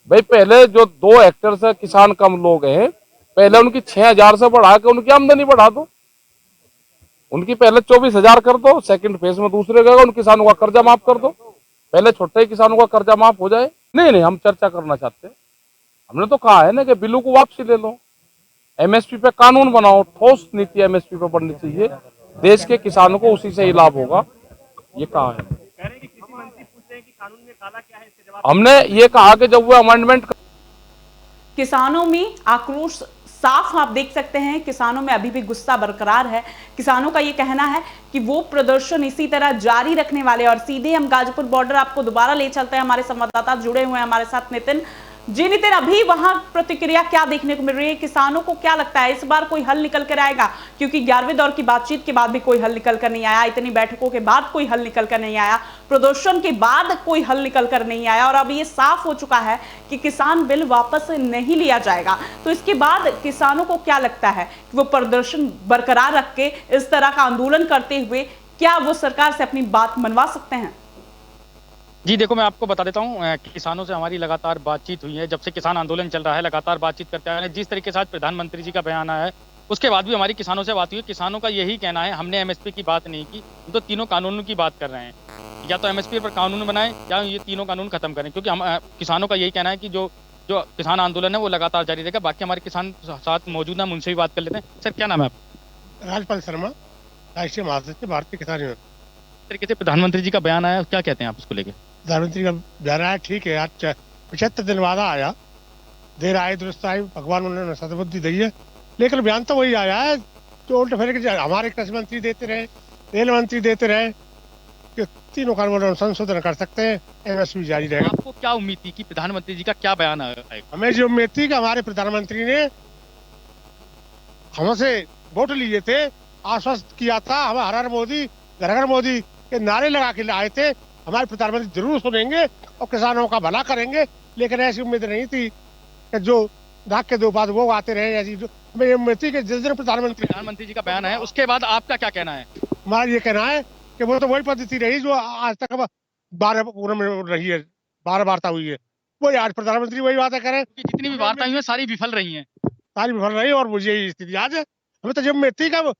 भाई। पहले जो 2 हेक्टेयर से किसान कम लोग हैं, पहले उनकी 6,000 से बढ़ा के उनकी आमदनी बढ़ा दो। उनकी पहले 24,000 कर दो, सेकंड फेज में दूसरे गएगा, उन किसानों का कर्जा माफ कर दो। पहले छोटे किसानों का कर्जा माफ हो जाए। नहीं, हम चर्चा करना चाहते हैं। हमने तो कहा है ना कि बिलों को वापसी ले लो, एमएसपी पे कानून बनाओ, ठोस नीति एमएसपी पे बननी चाहिए, देश के किसानों को उसी से ही लाभ होगा, ये कहा है। हमने ये कहा कि जब वो अमेंडमेंट,
किसानों में आक्रोश साफ आप देख सकते हैं, किसानों में अभी भी गुस्सा बरकरार है। किसानों का ये कहना है कि वो प्रदर्शन इसी तरह जारी रखने वाले। और सीधे हम गाजीपुर बॉर्डर आपको दोबारा ले चलते हैं, हमारे संवाददाता जुड़े हुए हैं हमारे साथ नितिन जी। नितिन, अभी वहां प्रतिक्रिया क्या देखने को मिल रही है? किसानों को क्या लगता है इस बार कोई हल निकल कर आएगा? क्योंकि 11वें दौर की बातचीत के बाद भी कोई हल निकल कर नहीं आया, इतनी बैठकों के बाद कोई हल निकल कर नहीं आया, प्रदर्शन के बाद कोई हल निकल कर नहीं आया, और अब ये साफ हो चुका है कि किसान बिल वापस नहीं लिया जाएगा। तो इसके बाद किसानों को क्या लगता है कि वो प्रदर्शन बरकरार रख के इस तरह का आंदोलन करते हुए क्या वो सरकार से अपनी बात मनवा सकते हैं?
जी देखो, मैं आपको बता देता हूँ, किसानों से हमारी लगातार बातचीत हुई है। जब से किसान आंदोलन चल रहा है लगातार बातचीत करते आ रहे हैं। जिस तरीके से आज प्रधानमंत्री जी का बयान आया है उसके बाद भी हमारी किसानों से बात हुई है। किसानों का यही कहना है, हमने एमएसपी की बात नहीं की, हम तो तीनों कानूनों की बात कर रहे हैं। या तो एमएसपी पर कानून बनाएं या ये तीनों कानून खत्म करें, क्योंकि हम किसानों का यही कहना है कि जो किसान आंदोलन है वो लगातार जारी रहेगा। बाकी हमारे किसान साथ मौजूद हैं, उनसे भी बात कर लेते हैं। सर, क्या नाम है आपका?
राजपाल शर्मा, राष्ट्रीय महासचिव भारतीय किसान यूनियन।
इस तरीके से प्रधानमंत्री जी का बयान आया, क्या कहते हैं आप उसको लेकर?
प्रधानमंत्री का बयान आया, ठीक है, आज 75 दिन बाद आया, देर आए दुरुस्त आई, भगवान उन्होंने सद्बुद्धि दी है। लेकिन बयान तो वही आया है जो उल्टे फेर के हमारे कृषि मंत्री देते रहे, रेल मंत्री देते रहे कि तीनों कानूनों में संशोधन कर सकते हैं, एमएसपी जारी रहेगा।
आपको क्या उम्मीद थी कि प्रधानमंत्री जी का क्या बयान आएगा?
हमें जो उम्मीद थी कि हमारे प्रधानमंत्री ने हमसे वोट लिए थे, आश्वस्त किया था, हमें हर हर मोदी घर घर मोदी के नारे लगा के आए थे, हमारे प्रधानमंत्री जरूर सुनेंगे और किसानों का भला करेंगे। लेकिन ऐसी उम्मीद नहीं थी कि जो नाक के दो बाद वो आते रहे। ऐसी हमें उम्मीद थी कि जिस दिन
प्रधानमंत्री जी का बयान है उसके बाद आपका क्या कहना है?
हमारा ये कहना है कि वो तो वही पद्धति रही जो आज तक 12 में रही है, 12 वार्ता हुई है, वही आज प्रधानमंत्री वही बातें करें।
जितनी भी वार्ता हुई है सारी विफल रही है,
सारी विफल रही, और मुझे यही स्थिति आज है। हमें तो जब उम्मीद थी कि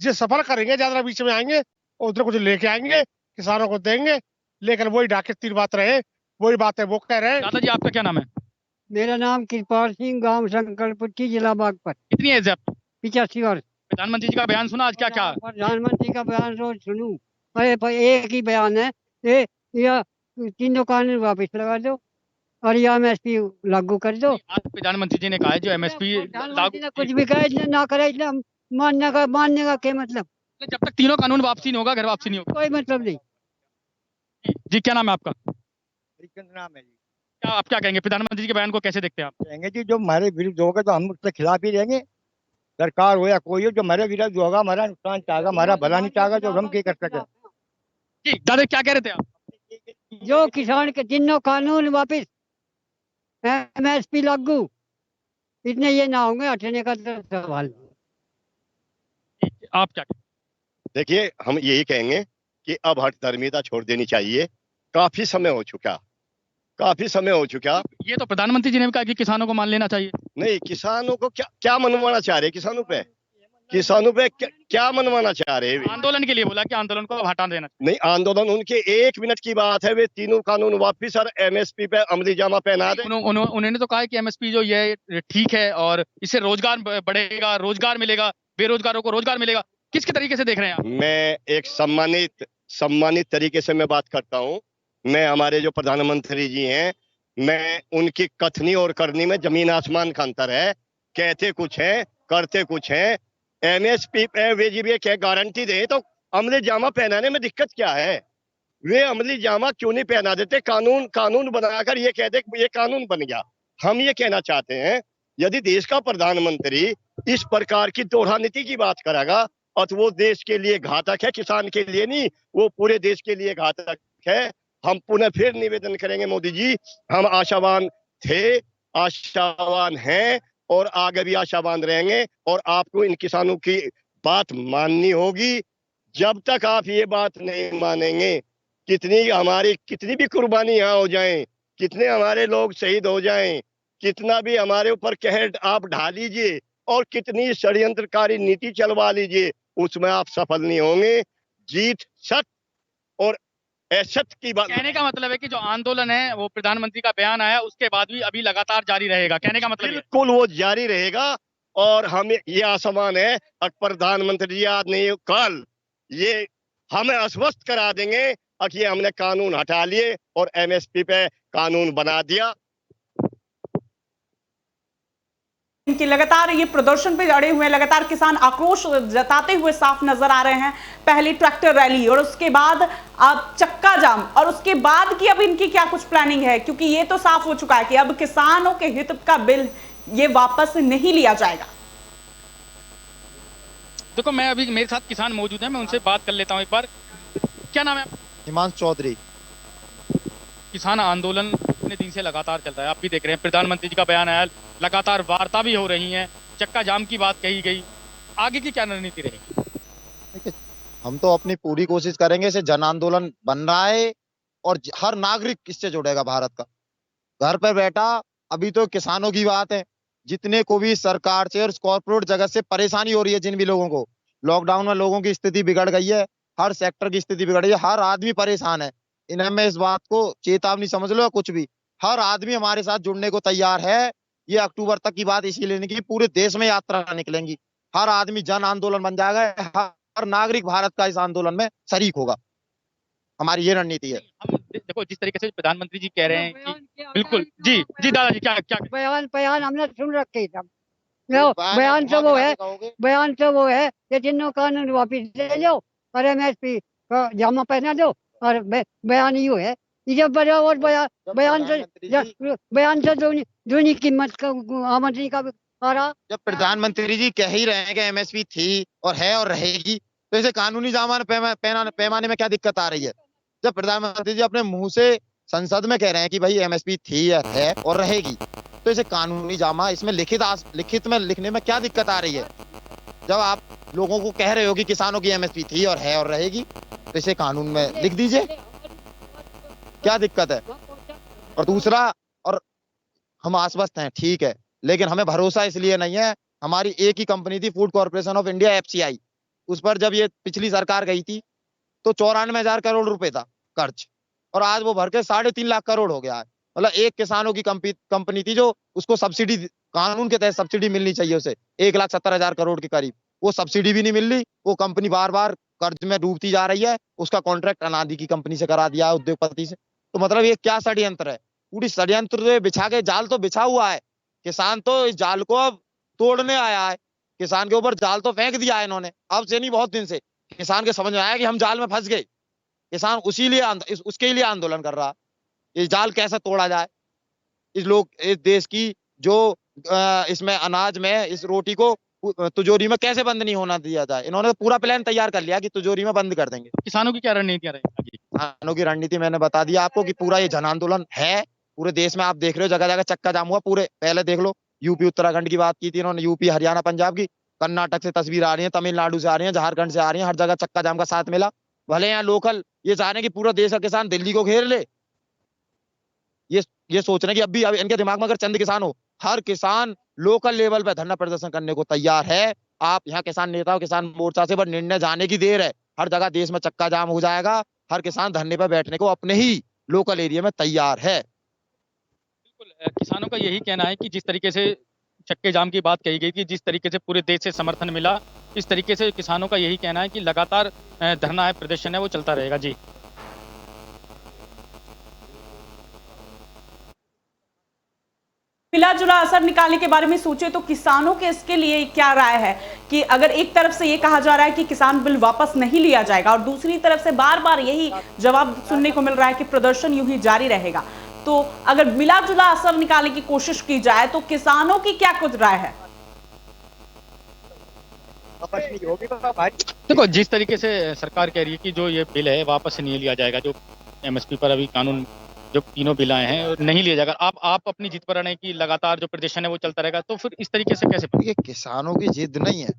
जो सफल करेंगे, ज्यादा बीच में आएंगे और उधर कुछ लेके आएंगे, किसानों को देंगे, लेकिन वही डाके 3 बात रहे, वही बातें वो कह रहे हैं।
दादाजी, आपका क्या नाम है?
मेरा नाम कृपाल सिंह, गांव शंकरपुट्टी, जिला बागपत।
कितनी एज है आपकी?
85 वर्ष।
प्रधानमंत्री जी का बयान सुना आज? क्या क्या
प्रधानमंत्री का बयान रोज सुनूं? अरे भाई, एक ही बयान है, या तीनों कानून वापस लगा दो और या एमएसपी लागू कर दो।
आज प्रधानमंत्री जी ने कहा है जो एमएसपी लागू,
कुछ भी कहे ना करे, मानने का क्या मतलब?
जब तक तीनों कानून वापसी नहीं होगा, घर वापसी नहीं होगा,
कोई मतलब नहीं।
जी, क्या नाम है आपका?
नाम है जी।
क्या आप क्या कहेंगे, प्रधानमंत्री जी के बयान को कैसे देखते हैं आप?
कहेंगे जी, जो हमारे विरुद्ध होगा तो हम उसके खिलाफ ही रहेंगे, सरकार हो या कोई हो। जो हमारे विरुद्ध होगा, हमारा नुकसान चाहेगा, हमारा भला नहीं चाहेगा, जो हम क्या कर सके।
जी दादा, क्या कह रहे थे आप?
जो किसान के तीनों कानून वापिस, एमएसपी लागू, इतने ये ना होंगे, हटने का तो सवाल।
आप क्या?
देखिए, हम यही कहेंगे कि अब हठ धर्मिता छोड़ देनी चाहिए। काफी समय हो चुका, काफी समय हो चुका।
ये तो प्रधानमंत्री जी ने भी कहा कि किसानों को मान लेना चाहिए।
नहीं, किसानों को क्या मनवाना चाह रहे? किसानों पे क्या मनवाना चाह रहे?
आंदोलन के लिए बोला कि आंदोलन को हटा देना।
नहीं, आंदोलन उनके 1 मिनट की बात है, वे तीनों कानून वापिस और एमएसपी पे अमली जामा पहना दे।
उन्होंने तो कहा है कि एमएसपी जो ये ठीक है और इससे रोजगार बढ़ेगा, रोजगार मिलेगा, बेरोजगारों को रोजगार मिलेगा। किसके तरीके से देख रहे हैं आप?
मैं एक सम्मानित तरीके से मैं बात करता हूँ। मैं हमारे जो प्रधानमंत्री जी हैं, मैं उनकी कथनी और करनी में जमीन आसमान का अंतर है। कहते कुछ है, करते कुछ है। एमएसपी पे वे जी भी क्या गारंटी दे तो अमली जामा पहनाने में दिक्कत क्या है? वे अमली जामा क्यों नहीं पहना देते? कानून बनाकर ये कहते ये कानून बन गया। हम ये कहना चाहते हैं, यदि देश का प्रधानमंत्री इस प्रकार की दोहरा नीति की बात करेगा और वो देश के लिए घातक है, किसान के लिए नहीं, वो पूरे देश के लिए घातक है। हम पुनः फिर निवेदन करेंगे, मोदी जी, हम आशावान थे, आशावान हैं और आगे भी आशावान रहेंगे, और आपको इन किसानों की बात माननी होगी। जब तक आप ये बात नहीं मानेंगे, कितनी भी कुर्बानी यहाँ हो जाएं, कितने हमारे लोग शहीद हो जाएं, कितना भी हमारे ऊपर कहर आप ढालीजिए और कितनी षड्यंत्रकारी नीति चलवा लीजिए, उसमें आप सफल नहीं होंगे। जीत सत्य और असत की बात।
कहने का मतलब है कि जो आंदोलन है वो प्रधानमंत्री का बयान आया उसके बाद भी अभी लगातार जारी रहेगा, कहने का मतलब
बिल्कुल वो जारी रहेगा। और हमें ये आसमान है और प्रधानमंत्री जी आज नहीं कल ये हमें आश्वस्त करा देंगे कि ये हमने कानून हटा लिए और एमएसपी पे कानून बना दिया।
इनकी लगातार ये प्रदर्शन पे अड़े हुए लगातार किसान आक्रोश जताते हुए साफ नजर आ रहे हैं। पहली ट्रैक्टर रैली और उसके बाद अब चक्का जाम और उसके बाद की अब इनकी क्या कुछ प्लानिंग है, क्योंकि ये तो साफ हो चुका है कि अब किसानों के हित का बिल ये वापस नहीं लिया जाएगा।
देखो मैं अभी मेरे साथ किसान मौजूद हैं, मैं उनसे बात कर लेता हूं एक बार। क्या नाम है?
हिमांशु चौधरी।
किसान आंदोलन इतने दिन से लगातार चल रहा है, आप भी देख रहे हैं प्रधानमंत्री जी का बयान आया, लगातार वार्ता भी हो रही है, चक्का जाम की बात कही गई, आगे की क्या रणनीति रहेगी?
देखिए, हम तो अपनी पूरी कोशिश करेंगे, इसे जन आंदोलन बन रहा है और हर नागरिक इससे जुड़ेगा। भारत का घर पर बैठा अभी तो किसानों की बात है, जितने को भी सरकार से और कॉर्पोरेट जगत से परेशानी हो रही है, जिन भी लोगों को लॉकडाउन में लोगों की स्थिति बिगड़ गई है, हर सेक्टर की स्थिति बिगड़ गई है, हर आदमी परेशान है। इन्हें मैं इस बात को चेतावनी समझ लो या कुछ भी, हर आदमी हमारे साथ जुड़ने को तैयार है। ये अक्टूबर तक की बात इसीलिए नहीं की पूरे देश में यात्रा निकलेंगी, हर आदमी जन आंदोलन बन जाएगा, हर नागरिक भारत का इस आंदोलन में शरीक होगा। हमारी ये रणनीति है।
हम देखो जिस तरीके से प्रधानमंत्री जी कह रहे हैं कि बिल्कुल जी जी दादाजी क्या
बयान हमने सुन रखे सब। बयान तो वो है कि जिन्हों कानून वापिस ले लो और एमएसपी का जामा पहना दो, और बयान यो है जब बड़ा और बयान से दूनी कीमत का आमदनी का आ रहा।
जब प्रधानमंत्री जी कह ही रहे हैं कि एमएसपी थी और है और रहेगी, तो इसे कानूनी पैमाने में क्या दिक्कत आ रही है? जब प्रधानमंत्री जी अपने मुंह से संसद में कह रहे हैं कि भाई एमएसपी थी है और रहेगी, तो इसे कानूनी जामा इसमें लिखित में लिखने में क्या दिक्कत आ रही है? जब आप लोगों को कह रहे हो कि किसानों की एमएसपी थी और है और रहेगी, तो इसे कानून में लिख दीजिए, क्या दिक्कत है? और दूसरा, और हम आश्वस्त हैं, ठीक है, लेकिन हमें भरोसा इसलिए नहीं है, हमारी एक ही कंपनी थी food corporation of India FCI, उस पर जब ये पिछली सरकार गई थी तो 94,000 करोड़ रुपए था कर्ज, और आज वो भर के 3.5 लाख करोड़ हो गया है। मतलब एक किसानों की कंपनी थी जो उसको सब्सिडी कानून के तहत सब्सिडी मिलनी चाहिए उसे 1,70,000 करोड़ के करीब, वो सब्सिडी भी नहीं मिल रही, वो कंपनी बार बार कर्ज में डूबती जा रही है, उसका कॉन्ट्रैक्ट अनादि की कंपनी से करा दिया है, उद्योगपति से। तो मतलब ये क्या षड्यंत्र है? पूरी षड्यंत्र बिछा के जाल तो बिछा हुआ है, किसान तो इस जाल को अब तोड़ने आया है, किसान के ऊपर जाल तो फेंक दिया है इन्होंने, अब से नहीं बहुत दिन से किसान के समझ में आया कि हम जाल में फंस गए। किसान उसके लिए आंदोलन कर रहा है, ये जाल कैसे तोड़ा जाए, इस देश की जो इसमें अनाज में इस रोटी को तिजोरी में कैसे बंद नहीं होना दिया जाए। इन्होंने पूरा प्लान तैयार कर लिया कि तिजोरी में बंद कर देंगे।
किसानों की क्या रणनीतियां रहेगी?
किसानों की रणनीति मैंने बता दिया आपको कि पूरा ये जन आंदोलन है, पूरे देश में आप देख रहे हो जगह जगह चक्का जाम हुआ। पूरे पहले देख लो यूपी उत्तराखंड की बात की थी इन्होंने, यूपी हरियाणा पंजाब की, कर्नाटक से तस्वीर आ रही है, तमिलनाडु से आ रही है, झारखंड से आ रही है, हर जगह चक्का जाम का साथ मिला। भले यहाँ लोकल ये चाह रहे हैं कि पूरा देश का किसान दिल्ली को घेर ले, ये सोच रहे हैं कि अभी इनके दिमाग में अगर चंद किसान हो, हर किसान लोकल लेवल पे धरना प्रदर्शन करने को तैयार है। आप यहाँ किसान नेताओं किसान मोर्चा से बस निर्णय जाने की देर है, हर जगह देश में चक्का जाम हो जाएगा, हर किसान धरने पर बैठने को अपने ही लोकल एरिया में तैयार है।
बिल्कुल, किसानों का यही कहना है कि जिस तरीके से चक्के जाम की बात कही गई कि जिस तरीके से पूरे देश से समर्थन मिला, इस तरीके से किसानों का यही कहना है कि लगातार धरना है, प्रदर्शन है, वो चलता रहेगा। जी
मिला जुला असर निकालने के बारे में सोचे तो किसानों के इसके लिए क्या राय है कि अगर एक तरफ से ये कहा जा रहा है कि किसान बिल वापस नहीं लिया जाएगा और दूसरी तरफ से बार बार यही जवाब सुनने को मिल रहा है कि प्रदर्शन यूं ही जारी रहेगा, तो अगर मिला जुला असर निकालने की कोशिश की जाए तो किसानों की क्या कुछ राय है?
देखो जिस तरीके से सरकार कह रही है कि जो ये बिल है वापस नहीं लिया जाएगा, जो एमएसपी पर अभी कानून जो तीनों बिल आए हैं नहीं लिया जाएगा, आप अपनी जिद पर अड़े कि लगातार जो प्रदर्शन है वो चलता रहेगा, तो फिर इस तरीके से कैसे?
ये किसानों की जिद नहीं है,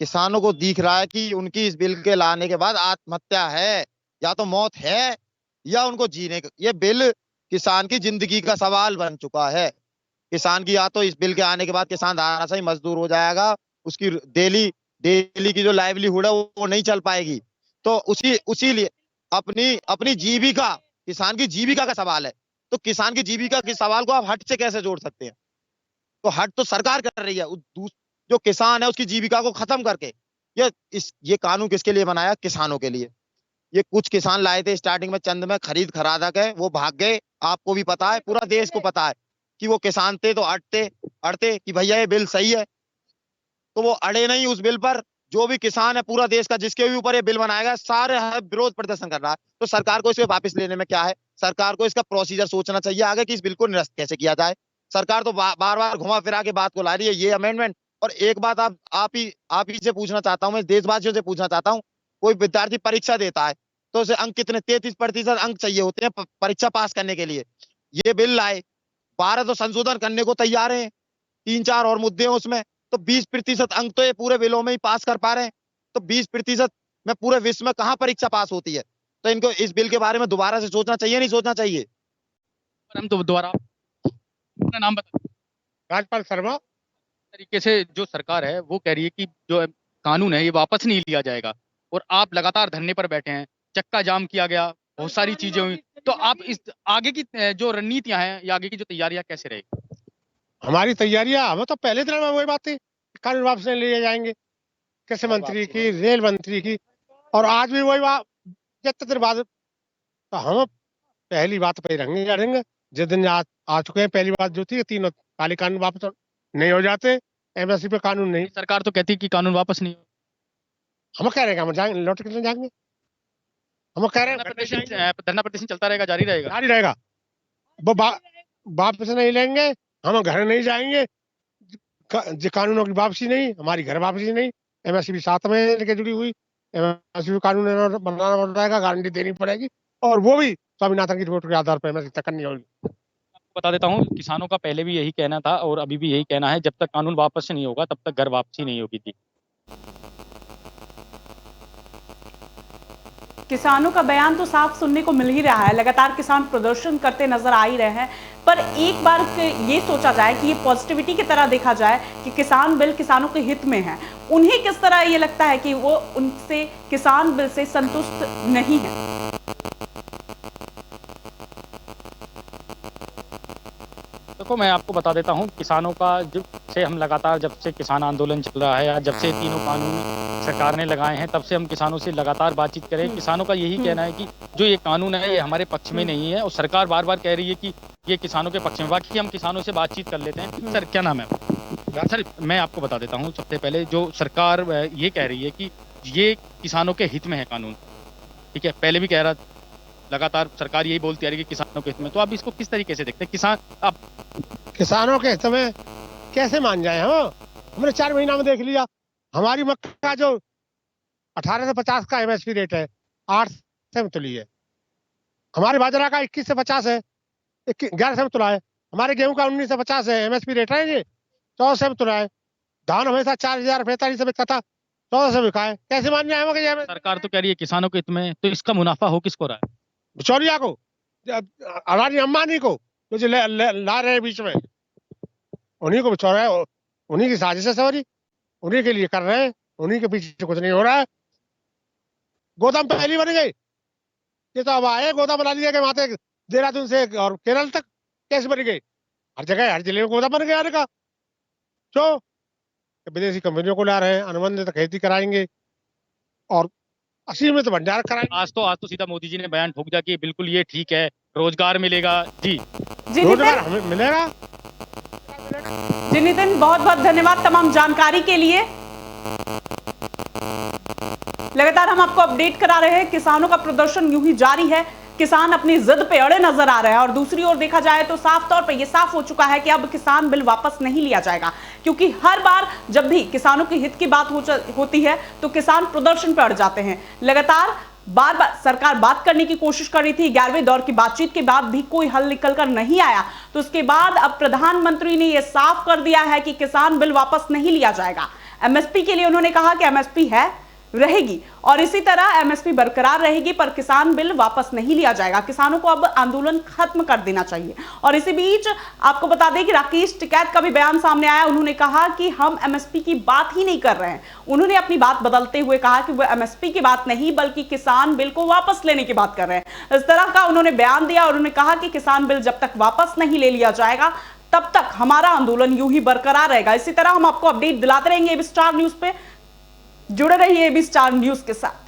किसानों को दिख रहा है कि उनकी इस बिल के लाने के बाद आत्महत्या है, या तो मौत है या उनको जीने का, ये बिल किसान की जिंदगी का सवाल बन चुका है। किसान की या तो इस बिल के आने के बाद किसान धाराशाही मजदूर हो जाएगा, उसकी डेली की जो लाइवलीहुड है वो नहीं चल पाएगी। तो उसी लिए अपनी जीविका, किसान की जीविका का सवाल है। तो किसान की जीविका के सवाल को आप हट से कैसे जोड़ सकते हैं? तो हट तो सरकार कर रही है, जो किसान है उसकी जीविका को खत्म करके। ये कानून किसके लिए बनाया? किसानों के लिए। ये कुछ किसान लाए थे स्टार्टिंग में, चंद में खरीद खरादा के वो भाग गए। आपको भी पता है, पूरा देश को पता है कि वो किसान थे तो अड़ते कि भैया ये बिल सही है, तो वो अड़े नहीं उस बिल पर। जो भी किसान है पूरा देश का, जिसके भी ऊपर ये बिल बनाएगा, सारे विरोध प्रदर्शन कर रहा है। तो सरकार को इसे वापस लेने में क्या है? सरकार को इसका प्रोसीजर सोचना चाहिए आगे कि इस बिल को निरस्त कैसे किया जाए। सरकार तो बार बार घुमा फिरा के बात को ला रही है, ये अमेंडमेंट। और एक बात आप ही से पूछना चाहता हूं, मैं देशवासियों से पूछना चाहता हूं, कोई विद्यार्थी परीक्षा देता है तो उसे अंक कितने? 33% अंक चाहिए होते हैं परीक्षा पास करने के लिए। ये बिल लाए, 12 तो संशोधन करने को तैयार हैं, 3-4 और मुद्दे हैं उसमें, तो 20% अंक तो ये पूरे बिलों में ही पास कर पा रहे हैं। तो 20% में पूरे विश्व में कहाँ परीक्षा पास होती है? तो इनको इस बिल के बारे में दोबारा से सोचना चाहिए, नहीं सोचना चाहिए?
हम तो दोबारा अपना नाम बता।
राजपाल शर्मा।
तरीके से जो सरकार है वो कह रही है कि जो कानून है ये वापस नहीं लिया जाएगा, और आप लगातार धरने पर बैठे हैं, चक्का जाम किया गया, बहुत सारी चीजें हुई। तो आप इस आगे की जो रणनीतियां हैं या आगे की जो तैयारियां कैसे रहेगी?
हमारी तैयारियां, हमें तो पहले दिन में वही बात थी, कानून वापस नहीं लिए जाएंगे, कृषि मंत्री की, रेल मंत्री की, और आज भी वही बात 75 दिन बाद। तो हम पहली बात पे रहेंगे जिस दिन आ चुके हैं। पहली बात जो थी, तीनों काले कानून वापस नहीं हो जाते, एमएसपी पे कानून नहीं।
सरकार तो कहती है कि कानून वापस नहीं।
हम कह रहे हैं हम जाएंगे, लौट के जाएंगे। हम कह रहे हैं
धरना प्रदर्शन चलता रहेगा, जारी
रहेगा। वो वापस नहीं लेंगे, हम घर नहीं जाएंगे। कानूनों की वापसी नहीं, हमारी घर वापसी नहीं। एमएसपी साथ में लेके जुड़ी हुई, एमएसपी कानून बनाना पड़ेगा, गारंटी देनी पड़ेगी, और वो भी स्वामीनाथन की रिपोर्ट के आधार पर एमएसपी तक करनी होगी।
बता देता हूँ, किसानों का पहले भी यही कहना था और अभी भी यही कहना है, जब तक कानून वापस नहीं होगा तब तक घर वापसी नहीं होगी थी।
किसानों का बयान तो साफ सुनने को मिल ही रहा है, लगातार किसान प्रदर्शन करते नजर आ ही रहे हैं। पर एक बार ये सोचा जाए कि ये पॉजिटिविटी की तरह देखा जाए कि किसान बिल किसानों के हित में है, उन्हें किस तरह ये लगता है कि वो उनसे किसान बिल से संतुष्ट नहीं है।
देखो, मैं आपको बता देता हूँ, किसानों का जब से हम लगातार, जब से किसान आंदोलन चल रहा है या जब से तीनों कानून सरकार ने लगाए हैं, तब से हम किसानों से लगातार बातचीत करें। किसानों का यही कहना है कि जो ये कानून है ये हमारे पक्ष में नहीं है, और सरकार बार बार कह रही है कि ये किसानों के पक्ष में। बाकी हम किसानों से बातचीत कर लेते हैं। सर, क्या नाम है? सर, मैं आपको बता देता हूँ, सबसे पहले जो सरकार ये कह रही है कि ये किसानों के हित में है कानून, ठीक है। पहले भी कह रहा, लगातार सरकार यही बोलती आ रही है कि किसानों के हित में। तो आप इसको किस तरीके से देखते हैं?
किसानों के हित में कैसे मान जाए? हमने 4 महीना में देख लिया, हमारी मक्का जो 18 से 50 का एमएसपी रेट है, 8 से तुली है। हमारे बाजरा का 21 से 50 है, 11 से तुला है। हमारे गेहूं का 19 से 50 है, एमएसपी रेट है ये 14 से तुला है। धान हमेशा 4045 से बिकता था, 14 से बिका है। कैसे मान जाए?
सरकार तो कह रही है किसानों के हित में, तो इसका मुनाफा हो किसको रहा है?
बिचौलिया को, अडानी अंबानी को, जो ला रहे बीच में, उन्हीं को बिचौरा है, उन्हीं की साजिश है सारी, उन्हीं के लिए कर रहे हैं, उन्हीं के पीछे कुछ नहीं हो रहा है। गोदाम पहली बन गई, ये तो अब आए गोदाम बना दिया गया वहां से देहरादून से और केरल तक। कैसे बन गई? हर जगह, हर जिले में गोदाम बन गया का। जो विदेशी कंपनियों को ला रहे हैं, अनुबंधित खेती कराएंगे और असीमित भंडार कराएंगे।
आज तो सीधा मोदी जी ने बयान ठोक दिया कि बिल्कुल ये ठीक है, रोजगार मिलेगा। जी
रोजगार हमें मिलेगा।
जी नितिन, बहुत बहुत धन्यवाद तमाम जानकारी के लिए। लगातार हम आपको अपडेट करा रहे हैं, किसानों का प्रदर्शन यूं ही जारी है, किसान अपनी जिद पे अड़े नजर आ रहे हैं। और दूसरी ओर देखा जाए तो साफ तौर पे ये साफ हो चुका है कि अब किसान बिल वापस नहीं लिया जाएगा, क्योंकि हर बार जब भी किसानों के हित की बात होती है तो किसान प्रदर्शन पर अड़ जाते हैं। लगातार बार बार सरकार बात करने की कोशिश कर रही थी, 11वें दौर की बातचीत के बाद भी कोई हल निकलकर नहीं आया। तो उसके बाद अब प्रधानमंत्री ने यह साफ कर दिया है कि किसान बिल वापस नहीं लिया जाएगा। एमएसपी के लिए उन्होंने कहा कि एमएसपी है, रहेगी और इसी तरह एमएसपी बरकरार रहेगी, पर किसान बिल वापस नहीं लिया जाएगा। किसानों को अब आंदोलन खत्म कर देना चाहिए। और इसी बीच आपको बता दें कि राकेश टिकैत का भी बयान सामने आया। उन्होंने कहा कि हम एमएसपी की बात ही नहीं कर रहे हैं। उन्होंने अपनी बात बदलते हुए कहा कि वो एमएसपी की बात नहीं बल्कि किसान बिल को वापस लेने की बात कर रहे हैं। इस तरह का उन्होंने बयान दिया और उन्होंने कहा कि किसान बिल जब तक वापस नहीं ले लिया जाएगा तब तक हमारा आंदोलन यूं ही बरकरार रहेगा। इसी तरह हम आपको अपडेट दिलाते रहेंगे एबी स्टार न्यूज पे। जुड़े रहिए एबी स्टार न्यूज के साथ।